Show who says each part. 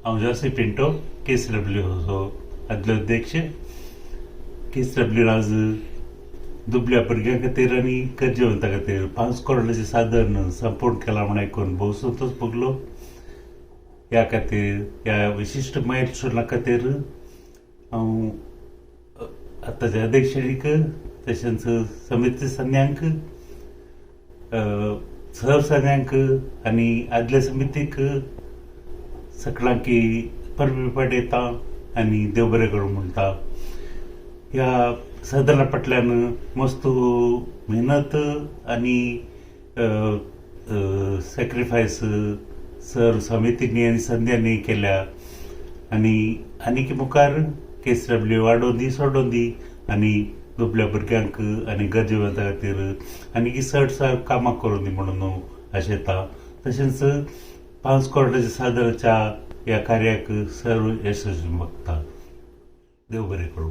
Speaker 1: हांव जोसी पिंटो KSW आदलो अध्यक्ष. KSW आज दुबळ्या भुरग्यां खातीर आनी गरजेवंतां खातीर 5 करोडाचें साधन संपूर्ण केलां म्हूण आयकून भोव संतोश भोगलो. ह्या खातीर ह्या विशिश्ट मायलस्टोना खातीर हांव आतांच्या अध्यक्षानीक तशेंच समिती सन्यांक सरसन्यांक आनी आदल्या समितीक सकलांकी परबी पाडयता आनी देव बरें करूं म्हणटा. ह्या साधना फाटल्यान मस्त मेहनत आनी सॅक्रिफायस सर समितींनी आनी संध्यांनी केल्या आनी मुखार KSW वाडोवन दी सोडोवन दी आनी दुबळ्या भुरग्यांक आनी गरजेवंतां खातीर आनी चड कामां करून दी म्हणून आशेता. तशेंच 5 करोडाच्या साधनाच्या ह्या कार्याक सर्व यशस्वी मागता. देव बरें करूं.